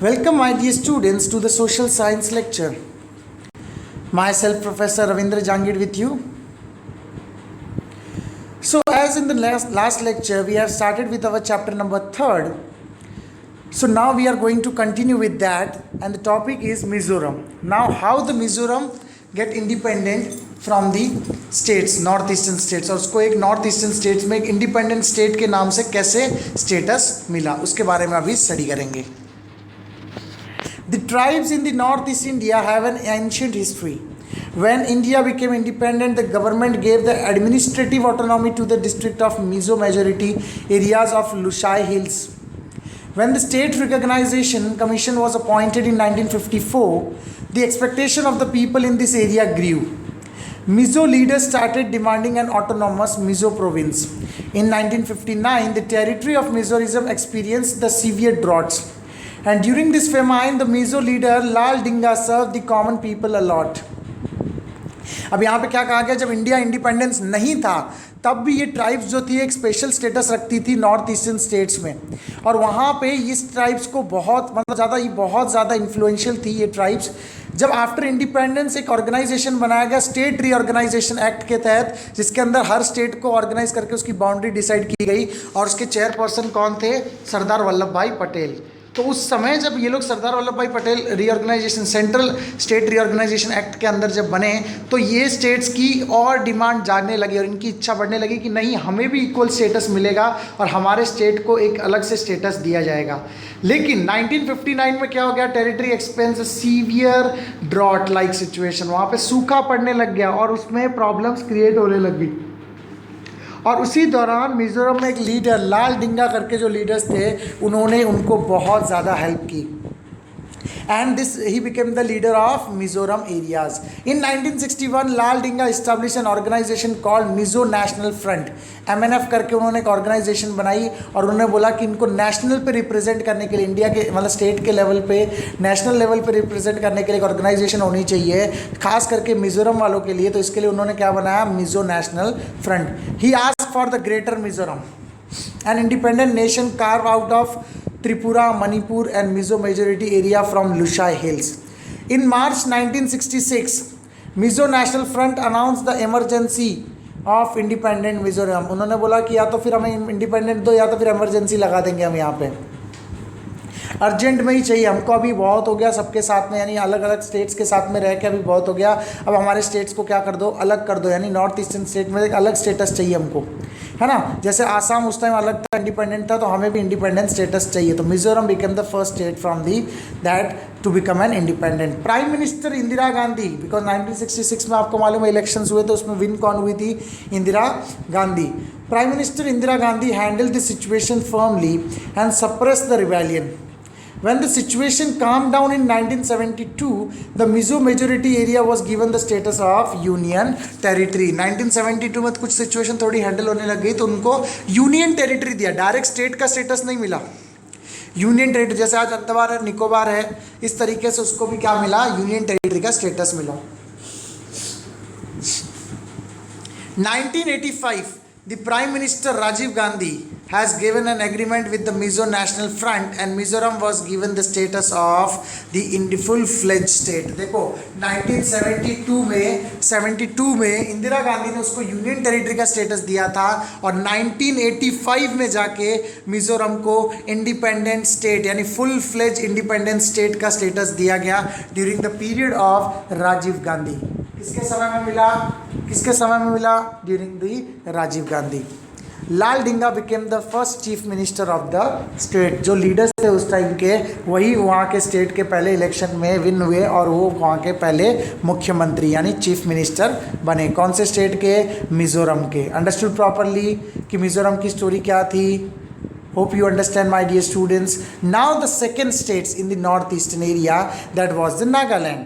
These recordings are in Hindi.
Welcome, my dear students, to the social science lecture. Myself, Professor Ravindra Jangid, with you. So, as in the last lecture, we have started with our chapter number 3rd. So, now we are going to continue with that, and the topic is Mizoram. Now, how the Mizoram get independent from the states, northeastern states, और उसको एक नॉर्थ ईस्टर्न स्टेट्स में एक इंडिपेंडेंट स्टेट के नाम से कैसे स्टेटस मिला, उसके बारे में अभी स्टडी करेंगे. The tribes in the northeast India have an ancient history. When India became independent, the government gave the administrative autonomy to the district of Mizo majority areas of Lushai Hills. When the State Recognition Commission was appointed in 1954, the expectation of the people in this area grew. Mizo leaders started demanding an autonomous Mizo province. In 1959, the territory of Mizoram experienced the severe droughts. And during this famine, the Mizo leader Lal Dinga served the common people a lot. अब यहाँ पे क्या कहा गया, जब इंडिया इंडिपेंडेंस नहीं था तब भी ये ट्राइब्स जो थी एक स्पेशल स्टेटस रखती थी नॉर्थ ईस्टर्न स्टेट्स में, और वहाँ पे इस ट्राइब्स को बहुत बहुत ज़्यादा इन्फ्लुएंशियल थी ये ट्राइब्स. जब आफ्टर इंडिपेंडेंस एक ऑर्गेनाइजेशन बनाया गया स्टेट रीऑर्गेनाइजेशन एक्ट के तहत, जिसके अंदर हर स्टेट को ऑर्गेनाइज करके उसकी बाउंड्री डिसाइड की गई, और उसके चेयरपर्सन कौन थे, सरदार वल्लभ भाई पटेल. तो उस समय जब ये लोग Sardar Vallabhbhai Patel reorganisation central state reorganisation act के अंदर जब बने, तो ये स्टेट्स की और डिमांड जागने लगी और इनकी इच्छा बढ़ने लगी कि नहीं, हमें भी इक्वल स्टेटस मिलेगा और हमारे स्टेट को एक अलग से स्टेटस दिया जाएगा. लेकिन 1959 में क्या हो गया, territory expanse severe drought like situation, वहाँ पे सूखा पड़ने लग गया और उसमें प्रॉब्लम्स क्रिएट होने लगी. और उसी दौरान मिज़ोरम में एक लीडर लाल डिंगा करके जो लीडर्स थे, उन्होंने उनको बहुत ज़्यादा हेल्प की. And this he became the leader of Mizoram areas. In 1961, Lal Dinga established an organization called Mizo National Front. MNF करके उन्होंने एक ऑर्गेनाइजेशन बनाई और उन्होंने बोला कि इनको नेशनल पे रिप्रेजेंट करने के लिए, इंडिया के मतलब स्टेट के लेवल पे, नेशनल लेवल पे रिप्रेजेंट करने के लिए एक ऑर्गेनाइजेशन होनी चाहिए, खास करके मिजोरम वालों के लिए. तो इसके लिए उन्होंने क्या बनाया, Mizo national front. He asked for the greater Mizoram, an independent nation carved out of Tripura, Manipur and Mizo majority area from Lushai Hills. In March 1966, Mizo National Front announced the emergency of independent Mizoram. उन्होंने बोला कि या तो फिर हमें इंडिपेंडेंट दो या तो फिर इमरजेंसी लगा देंगे हम यहाँ पे, अर्जेंट में ही चाहिए हमको, अभी बहुत हो गया सबके साथ में, यानी अलग अलग स्टेट्स के साथ में रह के अभी बहुत हो गया, अब हमारे स्टेट्स को क्या कर दो, अलग कर दो, यानी नॉर्थ ईस्टर्न स्टेट में एक अलग स्टेटस चाहिए हमको, है ना. जैसे आसाम उस टाइम अलग था, इंडिपेंडेंट था, तो हमें भी इंडिपेंडेंट स्टेटस चाहिए. तो Mizoram become the first state from the that to become an independent. Prime minister Indira Gandhi, because 1966 में आपको मालूम है इलेक्शंस हुए, तो उसमें विन कौन हुई थी, Indira Gandhi. Prime minister Indira Gandhi handle the situation firmly and suppress the rebellion. When the situation calmed down in 1972, the Mizo majority area was given the status of union territory. 1972 में कुछ सिचुएशन थोड़ी हैंडल होने लग गई तो उनको यूनियन टेरिटरी दिया, डायरेक्ट स्टेट का स्टेटस नहीं मिला, यूनियन टेरिटरी. जैसे आज अंडमान है, निकोबार है, इस तरीके से उसको भी क्या मिला, यूनियन टेरिटरी का स्टेटस मिला. 1985, the Prime Minister Rajiv Gandhi has given an agreement with the Mizo National Front and Mizoram was given the status of the full-fledged state. देखो 1972 में इंदिरा गांधी ने उसको यूनियन टेरिटरी का स्टेटस दिया था और 1985 में जाके मिजोरम को इंडिपेंडेंट स्टेट यानी फुल फ्लेज इंडिपेंडेंट स्टेट का स्टेटस दिया गया during the period of Rajiv Gandhi. किसके समय में मिला, during the Rajiv Gandhi. Lal Denga became the first chief minister of the state. जो लीडर्स थे उस टाइम के, वही वहाँ के स्टेट के पहले इलेक्शन में विन हुए और वो वहाँ के पहले मुख्यमंत्री यानी चीफ मिनिस्टर बने. कौन से स्टेट के, मिजोरम के. अंडरस्टूड प्रॉपरली कि मिजोरम की स्टोरी क्या थी. Hope you understand, my dear students. Now the second states in the northeastern area, that was the Nagaland.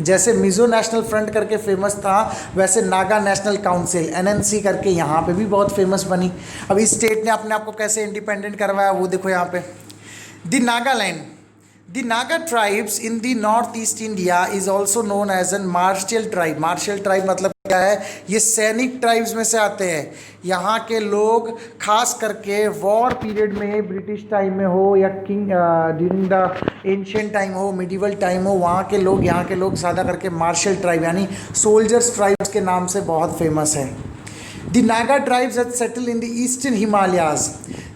जैसे मिज़ो नेशनल फ्रंट करके फेमस था, वैसे नागा नेशनल काउंसिल NNC करके यहाँ पे भी बहुत फेमस बनी. अब इस स्टेट ने अपने आप को कैसे इंडिपेंडेंट करवाया वो देखो यहाँ पे. The Nagaland, the Naga tribes in the north east India is also known as an martial tribe. Martial tribe मतलब क्या है, ये सैनिक ट्राइब्स में से आते हैं। यहाँ के लोग खास करके वॉर पीरियड में, ब्रिटिश टाइम में हो या king during the ancient time हो, मिडिवल टाइम हो, वहाँ के लोग, यहाँ के लोग ज़्यादा करके मार्शल ट्राइब यानी सोल्जर्स ट्राइब्स के नाम से बहुत फेमस है। The Naga tribes had settled in the eastern Himalayas,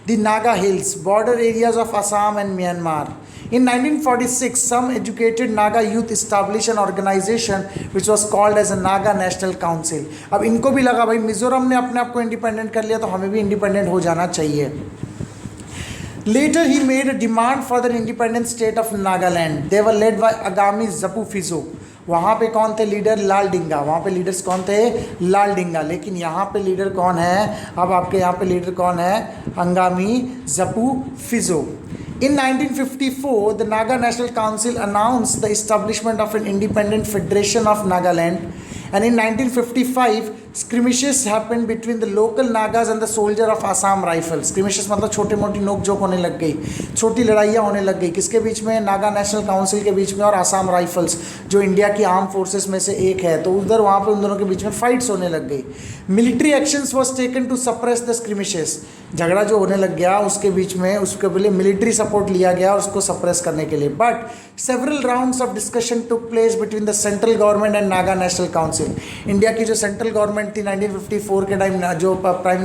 the Naga Hills, border areas of Assam and Myanmar. In 1946, some educated Naga youth established an organization which was called as a Naga National Council. अब इनको भी लगा भाई मिजोरम ने अपने आप को इंडिपेंडेंट कर लिया तो हमें भी इंडिपेंडेंट हो जाना चाहिए। Later he made a demand for the independent state of Nagaland. They were led by Agami Zapu Fizo. वहाँ पे कौन थे लीडर? लाल डिंगा। वहाँ पे लीडर्स कौन थे? लाल डिंगा। लेकिन यहाँ पे लीडर कौन है? अब आपके यहाँ पे लीडर कौन है? अंगामी जपू फिजो। In 1954, the Naga National Council announced the establishment of an independent federation of Nagaland. And in 1955, skirmishes happened between the local Nagas and the soldier of Assam Rifles. Skirmishes मतलब छोटे मोटी नोक झोंक होने लग गई, छोटी लड़ाइयाँ होने लग गई। किसके बीच में? नागा नेशनल काउंसिल के बीच में और आसाम राइफल्स जो इंडिया की आर्म फोर्सेस में से एक है, तो उधर वहाँ पे उन दोनों के बीच में फाइट्स होने लग गई। Military actions was taken to suppress the skirmishes. झगड़ा जो होने लग गया उसके बीच में उसके लिए मिलिट्री सपोर्ट लिया गया उसको सप्रेस करने के लिए। But several rounds of discussion took place between the central government and Naga national council. India की जो सेंट्रल गवर्नमेंट थी 1954 के टाइम, जो प्राइम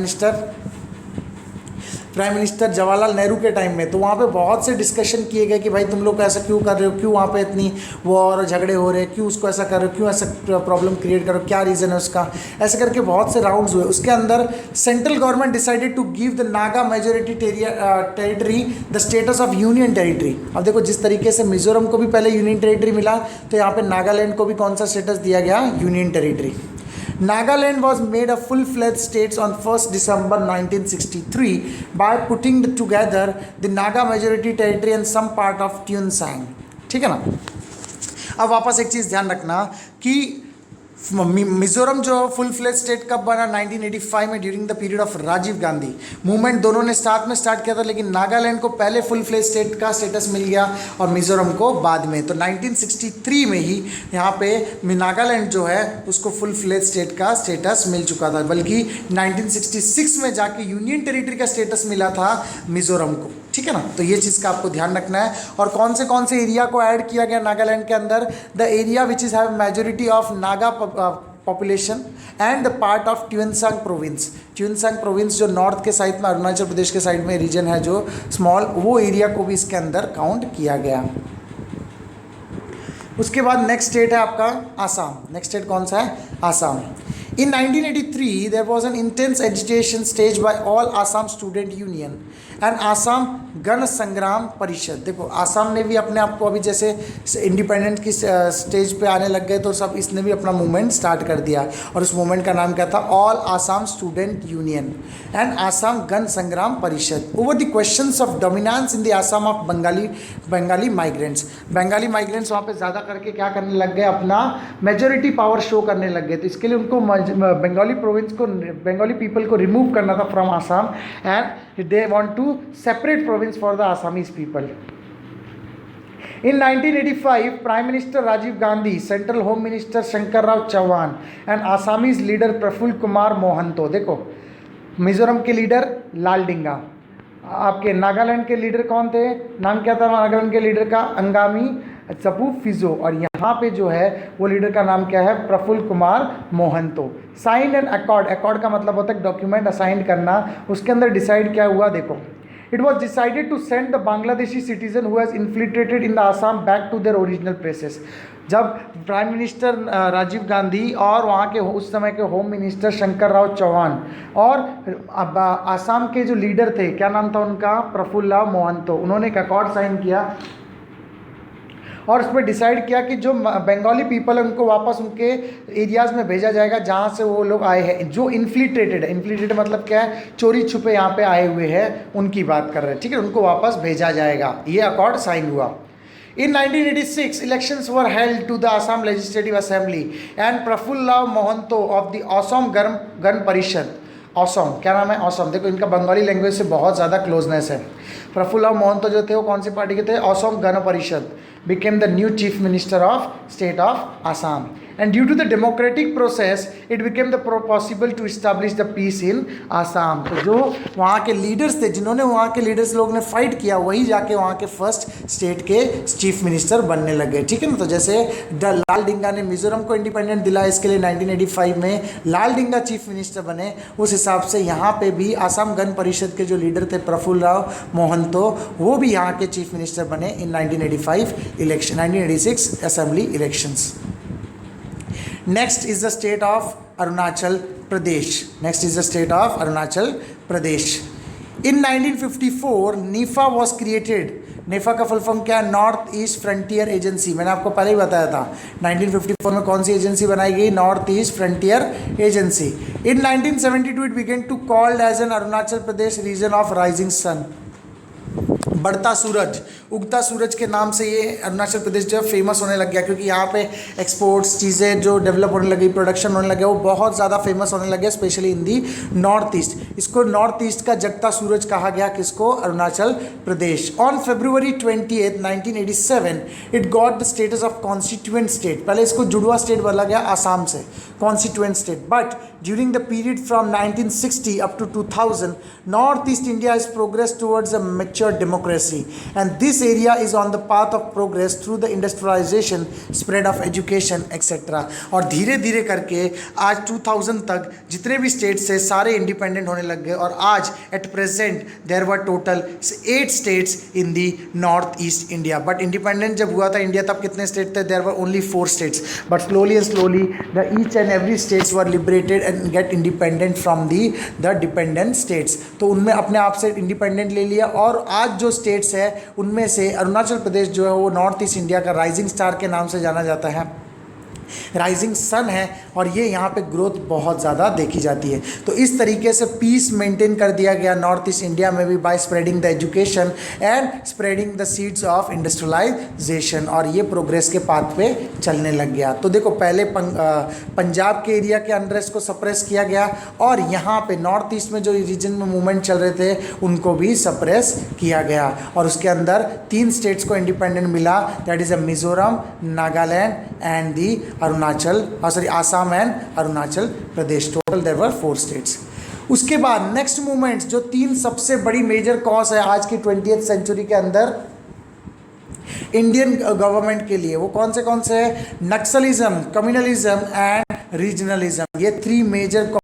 मिनिस्टर जवाहरलाल नेहरू के टाइम में, तो वहाँ पे बहुत से डिस्कशन किए गए कि भाई तुम लोग ऐसा क्यों कर रहे हो, क्यों वहाँ पे इतनी वॉर और झगड़े हो रहे हैं, क्यों उसको ऐसा कर रहे हो, क्यों ऐसा प्रॉब्लम क्रिएट करो, क्या रीज़न है उसका। ऐसे करके बहुत से राउंड्स हुए। उसके अंदर central government decided to give the Naga majority territory the status of union territory. अब देखो जिस तरीके से मिजोरम को भी पहले यूनियन टेरिटरी मिला, तो यहाँ पे नागालैंड को भी कौन सा स्टेटस दिया गया? Union territory. Nagaland was made a full-fledged state on 1st December 1963 by putting together the Naga majority territory and some part of Tuensang। ठीक है ना। अब वापस एक चीज़ ध्यान रखना कि मिजोरम जो फुल फ्लेज स्टेट कब बना? 1985 में, during the period of Rajiv Gandhi. Movement दोनों ने साथ में स्टार्ट किया था, लेकिन नागालैंड को पहले फुल फ्लेज स्टेट का स्टेटस मिल गया और मिजोरम को बाद में। तो 1963 में ही यहाँ पे नागालैंड जो है उसको फुल फ्लेज स्टेट का स्टेटस मिल चुका था, बल्कि 1966 में जाके यूनियन टेरिटरी का स्टेटस मिला था मिजोरम को। ठीक है ना। तो ये चीज़ का आपको ध्यान रखना है। और कौन से एरिया को ऐड किया गया नागालैंड के अंदर? The area which is have majority of Naga population and the part of Tuensang province. Tuensang province जो नॉर्थ के साइड में, अरुणाचल प्रदेश के साइड में रीजन है जो स्मॉल, वो एरिया को भी इसके अंदर काउंट किया गया। उसके बाद नेक्स्ट स्टेट है आपका आसाम। नेक्स्ट स्टेट कौन सा है? Assam. In 1983, there was an intense agitation staged by all Assam Student Union and Assam गण संग्राम परिषद। देखो आसाम ने भी अपने आप को अभी जैसे इंडिपेंडेंट की स्टेज पे आने लग गए, तो सब इसने भी अपना मूवमेंट स्टार्ट कर दिया और उस मूवमेंट का नाम क्या था? All Assam student union and Assam गण संग्राम परिषद over the questions of dominance in the Assam of Bengali migrants. Bengali migrants वहाँ पे ज़्यादा करके क्या करने लग गए? अपना मेजोरिटी पावर शो करने लग गए। तो इसके लिए उनको बंगाली प्रोविंस को, बंगाली पीपल को रिमूव करना था from Assam and they want to separate province for the Assamese people. In 1985, Prime Minister Rajiv Gandhi, Central Home Minister Shankar Rao Chauhan and Assamese leader Praful Kumar Mohanto। देखो मिजोरम के लीडर लाल डिंगा, आपके नागालैंड के लीडर कौन थे? नाम क्या था नागालैंड के लीडर का? अंगामी जपू फिजो। और यहाँ पे जो है वो लीडर का नाम क्या है? Prafulla Kumar Mahanta. Sign and accord, accord का मतलब होता है डॉक्यूमेंट असाइन करना। उसके अंदर डिसाइड क्या हुआ? देखो, it was decided to send the Bangladeshi citizen who has infiltrated in the Assam back to their original places. जब प्राइम मिनिस्टर राजीव गांधी और वहाँ के उस समय के होम मिनिस्टर शंकर राव चौहान और आसाम के जो लीडर थे, क्या नाम था उनका? प्रफुल्ल मोहंतो, उन्होंने एक अकॉर्ड साइन किया और उस पर डिसाइड किया कि जो बंगाली पीपल है उनको वापस उनके एरियाज़ में भेजा जाएगा जहाँ से वो लोग आए हैं, जो इन्फिल्ट्रेटेड है। इन्फिल्ट्रेटेड मतलब क्या है? चोरी छुपे यहाँ पे आए हुए हैं, उनकी बात कर रहे हैं। ठीक है, उनको वापस भेजा जाएगा। ये अकॉर्ड साइन हुआ। In 1986, elections were held to the Assam Legislative Assembly and Prafulla Mohanto of the Assam Gan Parishad। Assam, क्या नाम है? असम। देखो इनका बंगाली लैंग्वेज से बहुत ज़्यादा क्लोजनेस है। प्रफुल्लराव मोहंतो जो थे वो कौन सी पार्टी के थे? Assam Gana Parishad, became the new chief minister of state of Assam, and due to the democratic process it became the possible to establish the peace in Assam. तो जो वहाँ के लीडर्स थे, जिन्होंने वहाँ के लीडर्स लोग ने फाइट किया, वही जाके वहाँ के फर्स्ट स्टेट के चीफ मिनिस्टर बनने लग गए, ठीक है ना। तो जैसे लाल डिंगा ने मिजोरम को इंडिपेंडेंट दिलाया, इसके लिए 1985 में लाल डिंगा चीफ मिनिस्टर बने, उस हिसाब से यहाँ पे भी आसाम गण परिषद के जो लीडर थे प्रफुल्लराव मोहंतो, वो भी यहाँ के चीफ मिनिस्टर बने इन 1985 election, 1986 assembly elections. Next is the state of Arunachal Pradesh. Next is the state of Arunachal Pradesh. In 1954 NIFA was created. NIFA का फुल फॉर्म क्या है? North east frontier agency. मैंने आपको पहले ही बताया था 1954 में कौन सी एजेंसी बनाई गई? North east frontier agency. In 1972 it began to called as an Arunachal Pradesh region of rising sun. बढ़ता सूरज, उगता सूरज के नाम से ये अरुणाचल प्रदेश जो है फेमस होने लग गया, क्योंकि यहाँ पे एक्सपोर्ट्स चीज़ें जो डेवलप होने लगी, प्रोडक्शन होने लगे, वो बहुत ज़्यादा फेमस होने लगे, specially in the north east. इसको नॉर्थ ईस्ट का जगता सूरज कहा गया, किसको? Arunachal Pradesh. On February 28, 1987 it got the status of constituent state. पहले इसको जुड़वा स्टेट बोला गया आसाम से, constituent state, but during the period from 1960 up to 2000 north east India has progress towards a mature democracy and this area is on the path of progress through the industrialization, spread of education etc. और धीरे धीरे करके आज 2000 तक जितने भी स्टेट्स थे सारे इंडिपेंडेंट होने लग गए, और आज at present there were total 8 states in the north east India. But independent जब हुआ था इंडिया तब कितने स्टेट थे? There were only 4 states, but slowly and slowly the each and every states were liberated and get independent from the dependent states. तो उनमें अपने आप से इंडिपेंडेंट ले लिया, और आज जो स्टेट्स है उनमें से अरुणाचल प्रदेश जो है वो नॉर्थ ईस्ट इंडिया का राइजिंग स्टार के नाम से जाना जाता है, राइजिंग सन है, और ये यहाँ पे ग्रोथ बहुत ज़्यादा देखी जाती है। तो इस तरीके से पीस मेंटेन कर दिया गया नॉर्थ ईस्ट इंडिया में भी by spreading the education and spreading the seeds of industrialisation, और ये प्रोग्रेस के पाथ पे चलने लग गया। तो देखो पहले पंजाब के एरिया के अनरेस्ट को सप्रेस किया गया, और यहाँ पे नॉर्थ ईस्ट में जो रीजन में मूवमेंट चल रहे थे उनको भी सप्रेस किया गया, और उसके अंदर 3 स्टेट्स को इंडिपेंडेंट मिला, that is a Mizoram, Nagaland and the Assam and Arunachal Pradesh. Total there were 4 states. उसके बाद नेक्स्ट मूवमेंट्स जो 3 सबसे बड़ी मेजर कॉज है आज की 20th सेंचुरी के अंदर इंडियन गवर्नमेंट के लिए, वो कौन से है? Naxalism, communalism and regionalism. ये 3 मेजर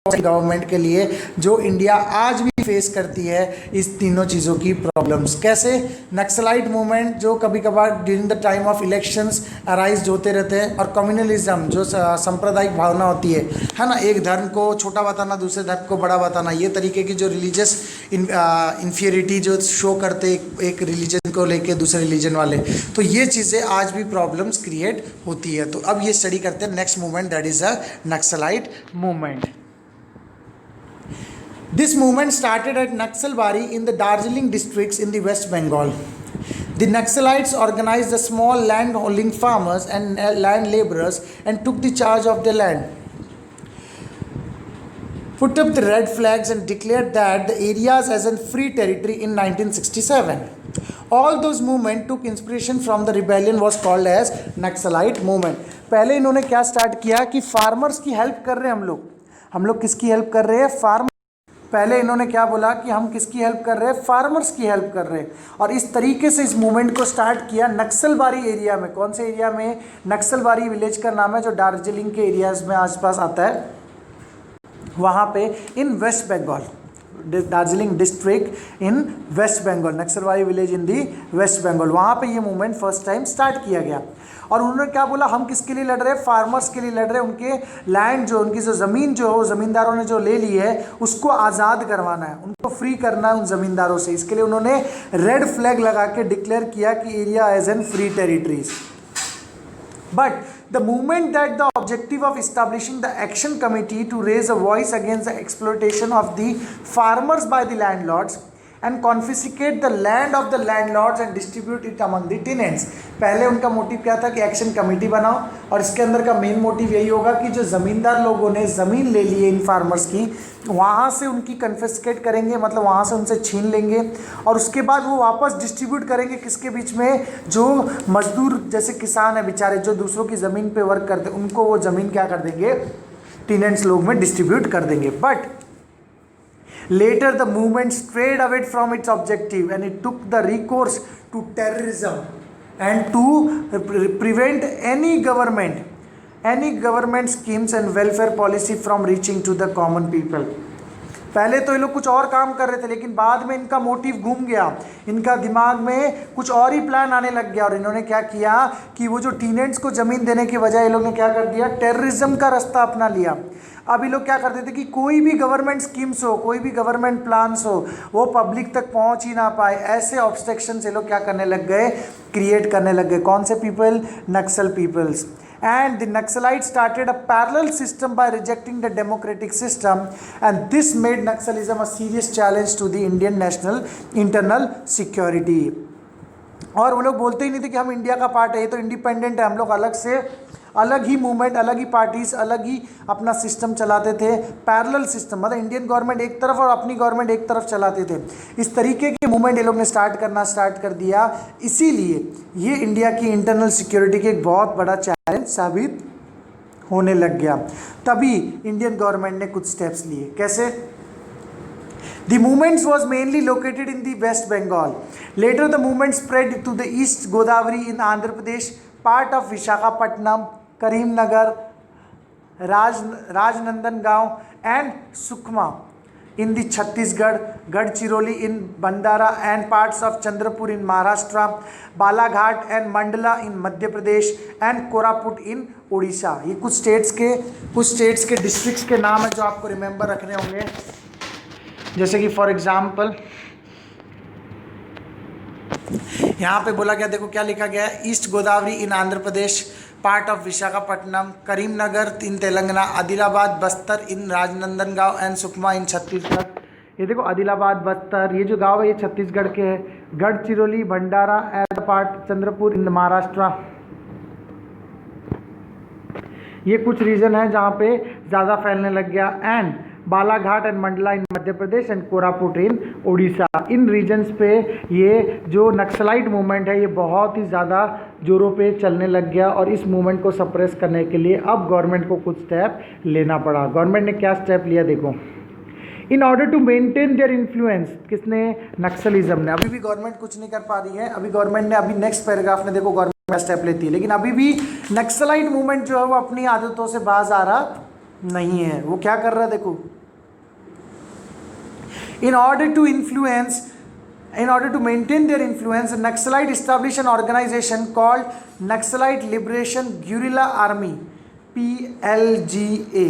गवर्नमेंट के लिए जो इंडिया आज भी फेस करती है इस तीनों चीज़ों की प्रॉब्लम्स। कैसे? नक्सलाइट मूवमेंट जो कभी कभार during the time of elections arise होते रहते हैं, और कम्युनलिज्म जो सांप्रदायिक भावना होती है ना, एक धर्म को छोटा बताना, दूसरे धर्म को बड़ा बताना, ये तरीके की जो रिलीजियस इन्फीरियरिटी जो शो करते एक रिलीजन को लेके दूसरे रिलीजन वाले, तो ये चीज़ें आज भी प्रॉब्लम्स क्रिएट होती है। तो अब ये स्टडी करते हैं next movement, that is a naxalite movement. This movement started at Naxalbari in the Darjeeling districts in the West Bengal. The Naxalites organized the small land-holding farmers and land laborers and took the charge of the land, put up the red flags and declared that the areas as a free territory in 1967. All those movements took inspiration from the rebellion was called as Naxalite movement. पहले इन्होंने क्या स्टार्ट किया कि फार्मर्स की हेल्प कर रहे हैं हम लोग किसकी हेल्प कर रहे हैं? फार्मर। पहले इन्होंने क्या बोला कि हम किसकी हेल्प कर रहे हैं? फार्मर्स की हेल्प कर रहे हैं, और इस तरीके से इस मूवमेंट को स्टार्ट किया नक्सलबारी एरिया में। कौन से एरिया में? नक्सलबारी विलेज का नाम है जो दार्जिलिंग के एरियाज में आसपास आता है, वहाँ पे in West Bengal, Darjeeling district in West Bengal, Naxalbari village in the West Bengal, वहाँ पे ये मूवमेंट फर्स्ट टाइम स्टार्ट किया गया। और उन्होंने क्या बोला? हम किसके लिए लड़ रहे हैं? फार्मर्स के लिए लड़ रहे हैं। उनके लैंड जो, उनकी जो ज़मीन जो हो ज़मींदारों ने जो ले ली है उसको आज़ाद करवाना है, उनको फ्री करना है उन ज़मींदारों से। इसके लिए उन्होंने रेड फ्लैग लगा के डिक्लेयर किया कि area as an free territories. But the movement that the objective of establishing the action committee to raise a voice against the exploitation of the farmers by the landlords and confiscate the land of the landlords and distribute it among the tenants. पहले उनका मोटिव क्या था कि एक्शन कमेटी बनाओ, और इसके अंदर का मेन मोटिव यही होगा कि जो ज़मींदार लोगों ने ज़मीन ले ली है इन फार्मर्स की, वहाँ से उनकी कन्फिस्केट करेंगे, मतलब वहाँ से उनसे छीन लेंगे, और उसके बाद वो वापस डिस्ट्रीब्यूट करेंगे किसके बीच में, जो मजदूर जैसे किसान है बेचारे जो दूसरों की ज़मीन पे वर्क करते, उनको वो ज़मीन क्या कर देंगे, टेनेंट्स लोग में डिस्ट्रीब्यूट कर देंगे। But later the movement strayed away from its objective and it took the recourse to terrorism and to prevent any government schemes and welfare policy from reaching to the common people। पहले तो ये लोग कुछ और काम कर रहे थे, लेकिन बाद में इनका मोटिव घूम गया, इनका दिमाग में कुछ और ही प्लान आने लग गया, और इन्होंने क्या किया कि वो जो टीनेंट्स को ज़मीन देने के बजाय ये लोग ने क्या कर दिया, टेररिज्म का रास्ता अपना लिया। अब ये लोग क्या करते थे कि कोई भी गवर्नमेंट स्कीम्स हो, कोई भी गवर्नमेंट प्लान्स हो, वो पब्लिक तक पहुंच ही ना पाए, ऐसे ऑब्स्ट्रक्शन ये लोग क्या करने लग गए, क्रिएट करने लग गए। कौन से people, Naxal peoples. And the Naxalites started a parallel system by rejecting the democratic system, and this made Naxalism a serious challenge to the Indian national internal security। और वो लोग बोलते ही नहीं थे कि हम इंडिया का पार्ट है, ये तो इंडिपेंडेंट है, हम लोग अलग से, अलग ही मूवमेंट, अलग ही पार्टीज, अलग ही अपना सिस्टम चलाते थे। पैरेलल सिस्टम मतलब इंडियन गवर्नमेंट एक तरफ और अपनी गवर्नमेंट एक तरफ चलाते थे। इस तरीके के मूवमेंट ये लोग ने स्टार्ट कर दिया। इसीलिए ये इंडिया की इंटरनल सिक्योरिटी के एक बहुत बड़ा चैलेंज साबित होने लग गया। तभी इंडियन गवर्नमेंट ने कुछ स्टेप्स लिए। कैसे? The movement was mainly located in the West Bengal. Later the movement spread to the East Godavari in Andhra Pradesh, part of Visakhapatnam, Karimnagar, Rajnandagaon and Sukhma in the Chhattisgarh, Gadchiroli in Bandara and parts of Chandrapur in Maharashtra, Balaghat and Mandla in Madhya Pradesh and Koraput in Odisha। ये कुछ स्टेट्स के डिस्ट्रिक्ट्स के नाम है जो आपको रिमेंबर रखने होंगे। जैसे कि फॉर एग्जाम्पल यहाँ पे बोला गया, देखो क्या लिखा गया है, East Godavari in Andhra Pradesh, part of Visakhapatnam, Karimnagar in Telangana, Adilabad Bastar in Rajnandgaon and Sukma in Chhattisgarh. ये देखो आदिलाबाद बस्तर, ये जो गांव है ये छत्तीसगढ़ के है। गढ़चिरौली, भंडारा एंड पार्ट चंद्रपुर इन महाराष्ट्र। ये कुछ रीजन है जहाँ पे ज़्यादा फैलने लग गया। And Balaghat and Mandla in Madhya Pradesh and Koraput in Orissa. इन रीजन्स पे ये जो नक्सलाइट मूवमेंट है ये बहुत ही ज़्यादा जोरों पे चलने लग गया, और इस मूवमेंट को सप्रेस करने के लिए अब गवर्नमेंट को कुछ स्टेप लेना पड़ा। गवर्नमेंट ने क्या स्टेप लिया देखो। In order to maintain their influence, किसने, नक्सलिज्म ने। अभी भी गवर्नमेंट कुछ नहीं कर पा रही है। अभी गवर्नमेंट ने, अभी नेक्स्ट पैराग्राफ में देखो गवर्नमेंट स्टेप लेती है, लेकिन अभी भी नक्सलाइट मूवमेंट जो है वो अपनी आदतों से बाज आ रहा नहीं है। वो क्या कर रहा है देखो। In order to maintain their influence, Naxalite established an organization called Naxalite Liberation Guerrilla Army, PLGA.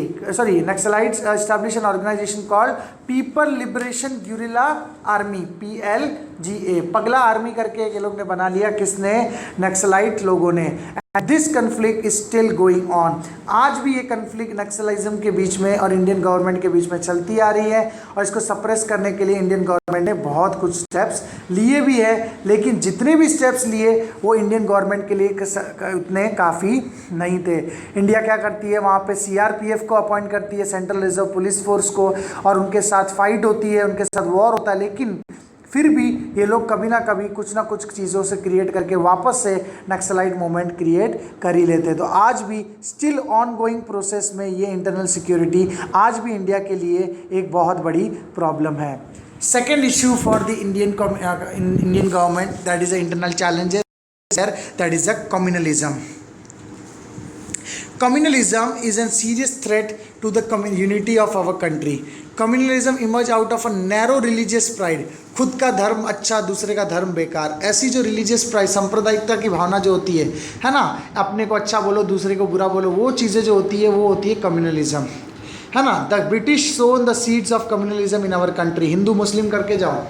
Naxalites established an organization called People Liberation Guerrilla Army, PLGA। पगला आर्मी करके ये लोग ने बना लिया, किसने, नक्सलाइट लोगों ने। And this conflict is still going on। आज भी ये कन्फ्लिक्ट नक्सलिज्म के बीच में और इंडियन गवर्नमेंट के बीच में चलती आ रही है, और इसको सप्रेस करने के लिए इंडियन गवर्नमेंट ने बहुत कुछ स्टेप्स लिए भी है, लेकिन जितने भी स्टेप्स लिए वो इंडियन गवर्नमेंट के लिए उतने काफ़ी नहीं थे। इंडिया क्या करती है, वहाँ पे CRPF को अपॉइंट करती है, सेंट्रल रिजर्व पुलिस फोर्स को, और उनके साथ फाइट होती है, उनके साथ वॉर होता है, लेकिन फिर भी ये लोग कभी ना कभी कुछ ना कुछ चीज़ों से क्रिएट करके वापस से नक्सलाइट मूवमेंट क्रिएट कर ही लेते हैं। तो आज भी स्टिल ऑन गोइंग प्रोसेस में ये इंटरनल सिक्योरिटी आज भी इंडिया के लिए एक बहुत बड़ी प्रॉब्लम है। Second issue for the Indian government, that is a internal challenges, that is a communalism. Communalism is a serious threat to the unity of our country. Communalism emerged out of a narrow religious pride। खुद का धर्म अच्छा, दूसरे का धर्म बेकार, ऐसी जो रिलीजियस प्राइड, सांप्रदायिकता की भावना जो होती है ना, अपने को अच्छा बोलो दूसरे को बुरा बोलो, वो चीज़ें जो होती है वो होती है कम्युनलिज्म, है ना। The British sown the seeds of communalism in our country. Hindu Muslim करके जाओ,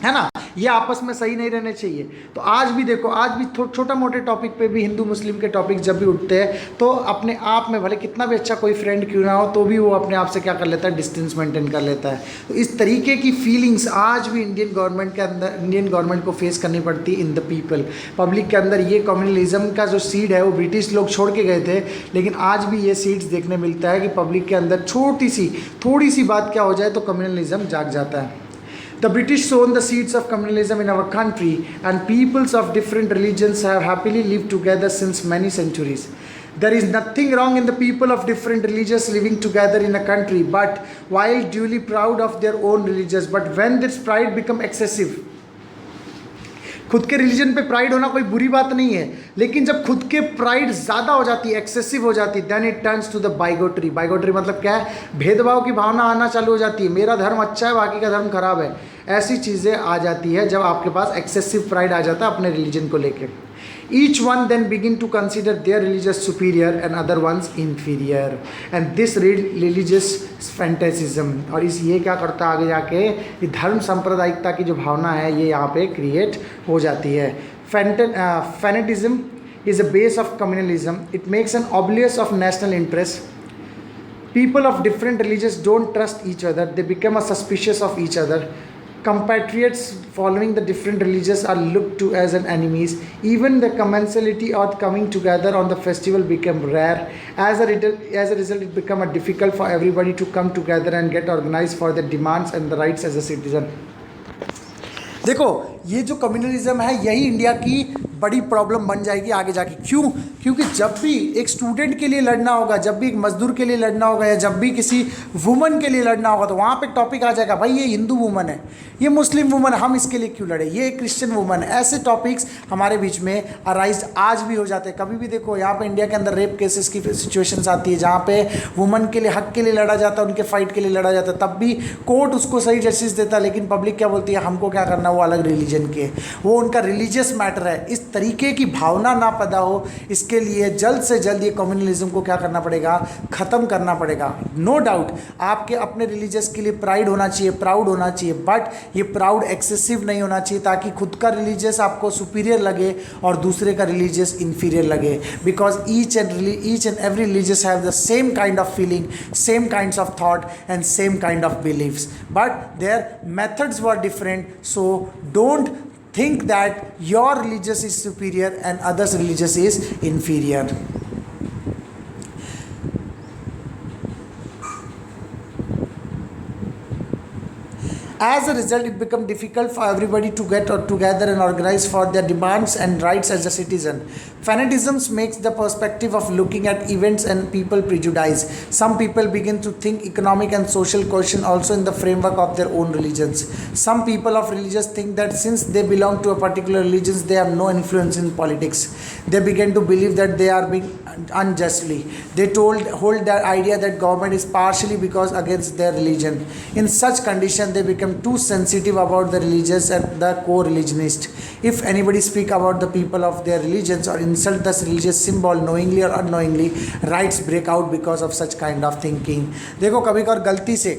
है ना, ये आपस में सही नहीं रहने चाहिए। तो आज भी देखो, आज भी छोटा मोटे टॉपिक पे भी हिंदू मुस्लिम के टॉपिक जब भी उठते हैं तो अपने आप में भले कितना भी अच्छा कोई फ्रेंड क्यों ना हो तो भी वो अपने आप से क्या कर लेता है, डिस्टेंस मेंटेन कर लेता है। तो इस तरीके की फीलिंग्स आज भी इंडियन गवर्नमेंट के अंदर, इंडियन गवर्नमेंट को फेस करनी पड़ती है इन द पीपल, पब्लिक के अंदर। ये कम्युनलिज्म का जो सीड है वो ब्रिटिश लोग छोड़ के गए थे, लेकिन आज भी ये सीड्स देखने मिलता है कि पब्लिक के अंदर थोड़ी सी बात क्या हो जाए तो कम्युनलिज्म जाग जाता है। The British sown the seeds of communalism in our country, and peoples of different religions have happily lived together since many centuries. There is nothing wrong in the people of different religions living together in a country, but while duly proud of their own religions, but when this pride become excessive, खुद के रिलीजन पे प्राइड होना कोई बुरी बात नहीं है, लेकिन जब खुद के प्राइड ज़्यादा हो जाती है, एक्सेसिव हो जाती है, then it turns to the bigotry. Bigotry मतलब क्या है, भेदभाव की भावना आना चालू हो जाती है, मेरा धर्म अच्छा है बाकी का धर्म खराब है। ऐसी चीज़ें आ जाती है जब आपके पास एक्सेसिव प्राइड आ जाता है अपने रिलीजन को लेके। Each one then begin to consider their religious superior and other ones inferior, and this religious fantasism, और इस ये क्या करता है आगे जाके, ये धर्म सांप्रदायिकता की जो भावना है ये यहाँ पे क्रिएट हो जाती है। Fanaticism is a base of communalism. It makes an oblivious of national interest. People of different religions don't trust each other. They become suspicious of each other. Compatriots following the different religions are looked to as an enemies. Even the commensality of coming together on the festival became rare. As a result, it became difficult for everybody to come together and get organized for their demands and the rights as a citizen. देखो, ये जो कम्युनलिज्म है यही इंडिया की बड़ी प्रॉब्लम बन जाएगी आगे जाके। क्यों? क्योंकि जब भी एक स्टूडेंट के लिए लड़ना होगा, जब भी एक मजदूर के लिए लड़ना होगा, या जब भी किसी वुमन के लिए लड़ना होगा, तो वहाँ पे टॉपिक आ जाएगा, भाई ये हिंदू वुमन है, ये मुस्लिम वुमन है, हम इसके लिए क्यों लड़े, ये क्रिश्चियन वुमन है। ऐसे टॉपिक्स हमारे बीच में अराइज आज भी हो जाते हैं। कभी भी देखो यहाँ पे इंडिया के अंदर रेप केसेस की सिचुएशंस आती है जहाँ पे वुमन के लिए, हक के लिए लड़ा जाता है, उनके फाइट के लिए लड़ा जाता है, तब भी कोर्ट उसको सही जस्टिस देता है, लेकिन पब्लिक क्या बोलती है, हमको क्या करना, वो अलग रिलीजन के, वो उनका रिलीजियस मैटर है। इस तरीके की भावना ना पैदा हो, इसके लिए जल्द से जल्द ये कम्युनलिज्म को क्या करना पड़ेगा, ख़त्म करना पड़ेगा। नो डाउट आपके अपने रिलीजियस के लिए प्राइड होना चाहिए, प्राउड होना चाहिए, बट ये प्राउड एक्सेसिव नहीं होना चाहिए ताकि खुद का रिलीजियस आपको सुपीरियर लगे और दूसरे का रिलीजियस इन्फीरियर लगे। Because each and every religious have the same kind of feeling, same kinds of thought and same kind of believes, but their methods were different. So don't think that your religious is superior and others religious is inferior. As a result, it becomes difficult for everybody to get together and organize for their demands and rights as a citizen. Fanatism makes the perspective of looking at events and people prejudice. Some people begin to think economic and social question also in the framework of their own religions. Some people of religions think that since they belong to a particular religion, they have no influence in politics. They begin to believe that they are being unjustly. They hold that idea that government is partially because against their religion. In such condition, they become too sensitive about the religious and the co-religionist. If anybody speak about the people of their religions or insult the religious symbol knowingly or unknowingly, riots break out because of such kind of thinking. देखो कभी कभार गलती से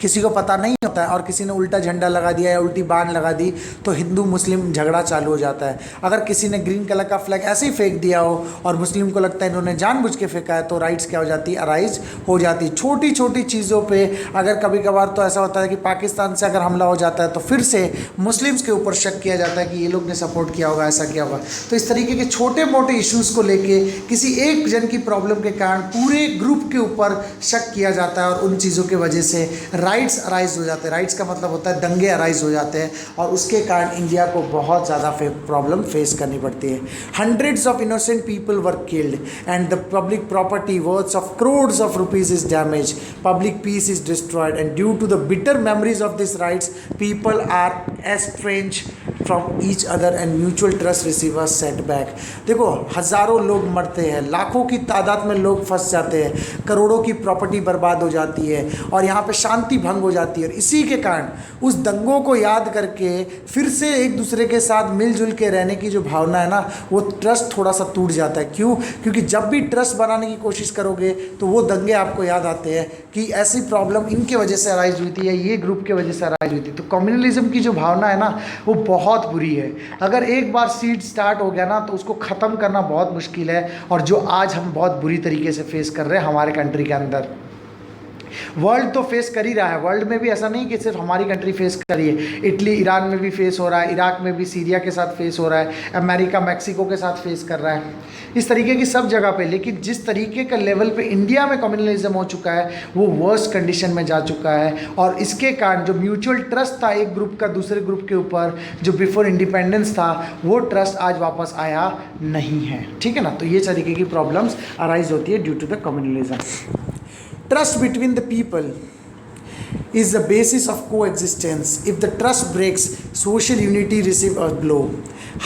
किसी को पता नहीं होता है और किसी ने उल्टा झंडा लगा दिया या उल्टी बाण लगा दी तो हिंदू मुस्लिम झगड़ा चालू हो जाता है। अगर किसी ने ग्रीन कलर का फ्लैग ऐसे ही फेंक दिया हो और मुस्लिम को लगता है इन्होंने जानबूझ के फेंका है तो राइट्स क्या हो जाती है, अराइज हो जाती। छोटी छोटी चीज़ों पे अगर कभी कभार तो ऐसा होता है कि पाकिस्तान से अगर हमला हो जाता है तो फिर से मुस्लिम्स के ऊपर शक किया जाता है कि ये लोग ने सपोर्ट किया होगा, ऐसा किया होगा। तो इस तरीके के छोटे मोटे इश्यूज़ को लेके किसी एक जन की प्रॉब्लम के कारण पूरे ग्रुप के ऊपर शक किया जाता है और उन चीज़ों की वजह से राइट्स अराइज हो जाते हैं। राइट्स का मतलब होता है दंगे अराइज हो जाते हैं और उसके कारण इंडिया को बहुत ज़्यादा प्रॉब्लम फेस करनी पड़ती है। Hundreds of innocent people were killed and the public property worth of crores of rupees is damage, public peace is destroyed and due to the bitter memories of this riots people are estrange from each other and mutual trust receive a setback. देखो हज़ारों लोग मरते हैं, लाखों की तादाद में लोग फंस जाते हैं, करोड़ों की प्रॉपर्टी बर्बाद हो जाती है और यहाँ पे शांति भंग हो जाती है। और इसी के कारण उस दंगों को याद करके फिर से एक दूसरे के साथ मिलजुल के रहने की जो भावना है ना, वो ट्रस्ट थोड़ा सा टूट जाता है। क्यों? क्योंकि जब भी ट्रस्ट बनाने की कोशिश करोगे तो वो दंगे आपको याद आते हैं कि ऐसी प्रॉब्लम इनके वजह से अराइज हुई थी या ये ग्रुप के वजह से अराइज हुई थी। तो कम्युनलिज्म की जो भावना है ना, वो बहुत बुरी है। अगर एक बार सीड स्टार्ट हो गया ना तो उसको ख़त्म करना बहुत मुश्किल है, और जो आज हम बहुत बुरी तरीके से फेस कर रहे हैं हमारे कंट्री के अंदर। वर्ल्ड तो फेस कर ही रहा है, वर्ल्ड में भी ऐसा नहीं कि सिर्फ हमारी कंट्री फेस कर रही है। इटली ईरान में भी फेस हो रहा है, इराक में भी सीरिया के साथ फेस हो रहा है, अमेरिका मैक्सिको के साथ फेस कर रहा है, इस तरीके की सब जगह पे। लेकिन जिस तरीके का लेवल पे इंडिया में कम्युनलिज्म हो चुका है वो वर्स्ट कंडीशन में जा चुका है। और इसके कारण जो म्यूचुअल ट्रस्ट था एक ग्रुप का दूसरे ग्रुप के ऊपर, जो बिफोर इंडिपेंडेंस था, वो ट्रस्ट आज वापस आया नहीं है। ठीक है ना? तो ये तरीके की प्रॉब्लम्स अराइज होती है due to the communalism. Trust between the people is the basis of coexistence. If the trust breaks, social unity receive a blow.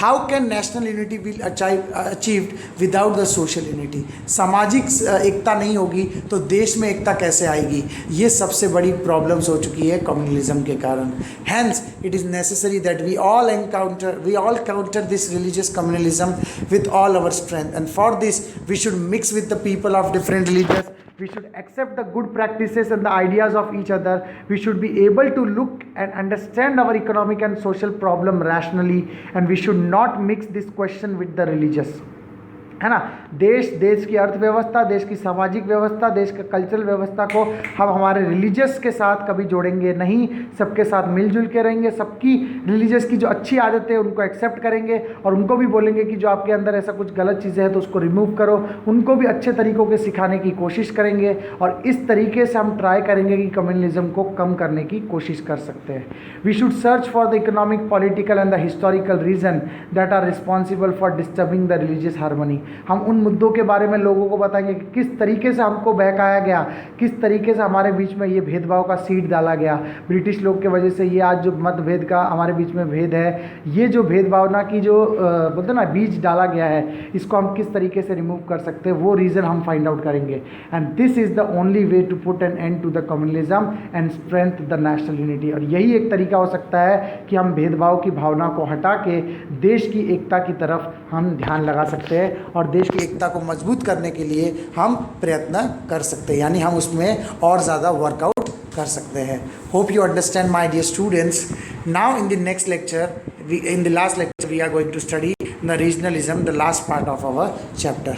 How can national unity be achieved without the social unity? सामाजिक एकता नहीं होगी तो देश में एकता कैसे आएगी? ये सबसे बड़ी प्रॉब्लम्स हो चुकी है कम्युनलिज्म के कारण। Hence, it is necessary that we all counter this religious communalism with all our strength. And for this, we should mix with the people of different religions. We should accept the good practices and the ideas of each other. We should be able to look and understand our economic and social problem rationally, and we should not mix this question with the religious. है ना? देश की अर्थव्यवस्था, देश की सामाजिक व्यवस्था, देश का कल्चरल व्यवस्था को हम हमारे रिलीजियस के साथ कभी जोड़ेंगे नहीं। सबके साथ मिलजुल के रहेंगे, सबकी रिलीजियस की जो अच्छी आदतें हैं उनको एक्सेप्ट करेंगे, और उनको भी बोलेंगे कि जो आपके अंदर ऐसा कुछ गलत चीज़ें हैं तो उसको रिमूव करो। उनको भी अच्छे तरीक़ों के सिखाने की कोशिश करेंगे, और इस तरीके से हम ट्राई करेंगे कि कम्युनलिज्म को कम करने की कोशिश कर सकते हैं। We should search for the economic, political and the historical reason that are responsible for disturbing the religious harmony. हम उन मुद्दों के बारे में लोगों को बताएंगे कि किस तरीके से हमको बहकाया गया, किस तरीके से हमारे बीच में ये भेदभाव का सीड डाला गया। ब्रिटिश लोग के वजह से ये आज जो मतभेद का हमारे बीच में भेद है, ये जो भेदभावना की जो बोलते ना बीज डाला गया है, इसको हम किस तरीके से रिमूव कर सकते हैं, वो रीज़न हम फाइंड आउट करेंगे। And this is the only way to put an end to the communalism and strength the national unity. और यही एक तरीका हो सकता है कि हम भेदभाव की भावना को हटा के देश की एकता की तरफ हम ध्यान लगा सकते हैं, और देश की एकता को मजबूत करने के लिए हम प्रयत्न कर सकते हैं, यानी हम उसमें और ज़्यादा वर्कआउट कर सकते हैं। Hope you understand my dear students. Now in the next lecture, in the last lecture we are going to study the regionalism, the last part of our chapter.